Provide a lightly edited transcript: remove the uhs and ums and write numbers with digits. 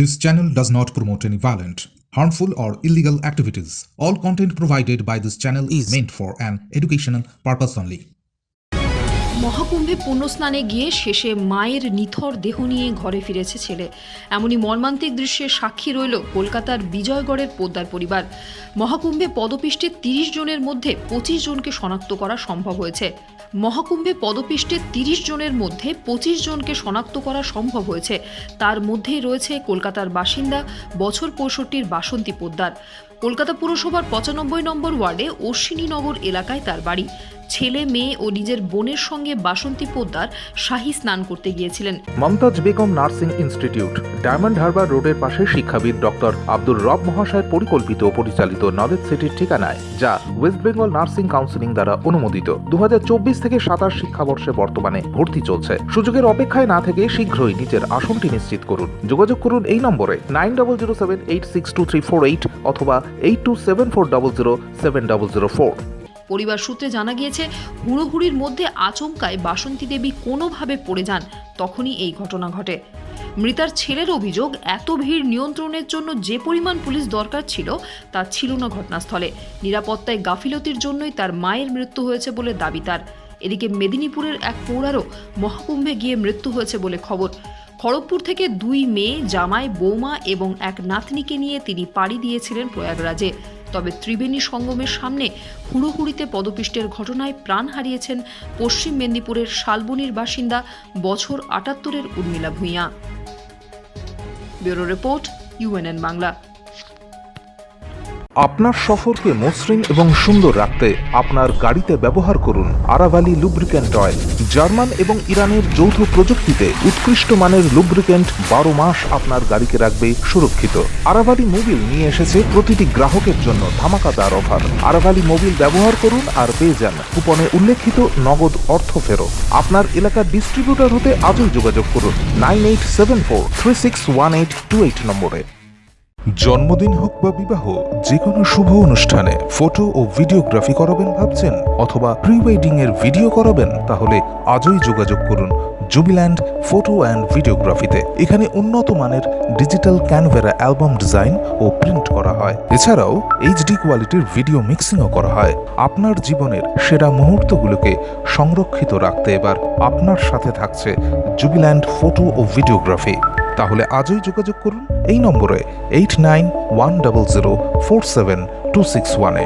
This channel does not promote any violent, harmful, or illegal activities. All content provided by this channel is meant for an educational purpose only. মহাকুম্ভে পুণ্যস্নানে গিয়ে শেষে মায়ের নিথর দেহ নিয়ে ঘরে ফিরেছে ছেলে। এমনই মর্মান্তিক দৃশ্যের সাক্ষী রইল কলকাতার বিজয়গড়ের পোদ্দার পরিবার। মহাকুম্ভে পদপিষ্টে ৩০ জনের মধ্যে ২৫ জনকে শনাক্ত করা সম্ভব হয়েছে। মহাকুম্ভে পদপিষ্টে ৩০ জনের মধ্যে ২৫ জনকে শনাক্ত করা সম্ভব হয়েছে। তার মধ্যেই রয়েছে কলকাতার বাসিন্দা বছর ৬৫-র বাসন্তী পোদ্দার। কলকাতা পুরসভার ৯৫ নম্বর ওয়ার্ডে অশ্বিনীনগর এলাকায় তার বাড়ি। ছেলে মেয়ে ও নিজের বোনের সঙ্গে বাসন্তী পোদ্দার শাহী স্নান করতে গিয়েছিলেন। মমতাজ বেগম নার্সিং ইনস্টিটিউট, ডায়মন্ড হারবার রোডের পাশে শিক্ষাবিদ ডক্টর আব্দুর রব মহাশয়ের পরিকল্পিত ও পরিচালিত নলেজ সিটির ঠিকানায়, যা ওয়েস্ট বেঙ্গল নার্সিং কাউন্সিলিং দ্বারা অনুমোদিত। 2024 থেকে 27 শিক্ষাবর্ষে বর্তমানে ভর্তি চলছে। সুযোগের অপেক্ষায় না থেকে শীঘ্রই নিজের আসনটি নিশ্চিত করুন। যোগাযোগ করুন এই নম্বরে 9007862348 অথবা 8274007004। পরিবার সূত্রে জানা গিয়েছে, হুড়োহুড়ির মধ্যে আচমকায় বাসন্তী দেবী কোনোভাবে পড়ে যান। তখনই এই ঘটনা ঘটে। মৃতার ছেলের অভিযোগ, এত ভিড় নিয়ন্ত্রণের জন্য যে পরিমাণ পুলিশ দরকার ছিল তা ছিল না ঘটনাস্থলে। নিরাপত্তায় গাফিলতির জন্যই তার মায়ের মৃত্যু হয়েছে বলে দাবি তার। এদিকে মেদিনীপুরের এক পৌরারও মহাকুম্ভে গিয়ে মৃত্যু হয়েছে বলে খবর। খড়গপুর থেকে 2 মেয়ে, জামাই, বৌমা এবং এক নাতনিকে নিয়ে তিনি পাড়ি দিয়েছিলেন প্রয়াগরাজে। তবে ত্রিবেণী সঙ্গমের সামনে হুড়োহুড়িতে পদপিষ্টের ঘটনায় প্রাণ হারিয়েছেন পশ্চিম মেদিনীপুরের শালবনির বাসিন্দা বছর ৭৮-এর Urmila Bhuiya. Bureau report, UNN Bangla. আপনার সফরকে মসৃণ এবং সুন্দর রাখতে আপনার গাড়িতে ব্যবহার করুন আরাভালি লুব্রিক্যান্ট অয়েল। জার্মান এবং ইরানের যৌথ প্রযুক্তিতে উৎকৃষ্ট মানের লুব্রিক্যান্ট 12 মাস আপনার গাড়িকে রাখবে সুরক্ষিত। আরাভালি মোবিল নিয়ে এসেছে প্রতিটি গ্রাহকের জন্য ধামাকাদার অফার। আরাভালি মোবিল ব্যবহার করুন আর পেয়ে যান কুপনে উল্লেখিত নগদ অর্থ ফেরত। আপনার এলাকার ডিস্ট্রিবিউটর হতে আজই যোগাযোগ করুন 9874361828 নম্বরে। জন্মদিন হোক বা বিবাহ, যে কোনো শুভ অনুষ্ঠানে ফটো ও ভিডিওগ্রাফি করাবেন ভাবছেন, অথবা প্রি ওয়েডিং এর ভিডিও করাবেন, তাহলে আজই যোগাযোগ করুন জুবিল্যান্ড ফটো অ্যান্ড ভিডিওগ্রাফিতে। এখানে উন্নত মানের ডিজিটাল ক্যানভেরা অ্যালবাম ডিজাইন ও প্রিন্ট করা হয়। এছাড়াও এইচডি কোয়ালিটির ভিডিও মিক্সিংও করা হয়। আপনার জীবনের সেরা মুহূর্তগুলোকে সংরক্ষিত রাখতে এবার আপনার সাথে থাকছে জুবিল্যান্ড ফটো ও ভিডিওগ্রাফি। তাহলে আজই যোগাযোগ করুন এই নম্বরে 8910047261-এ।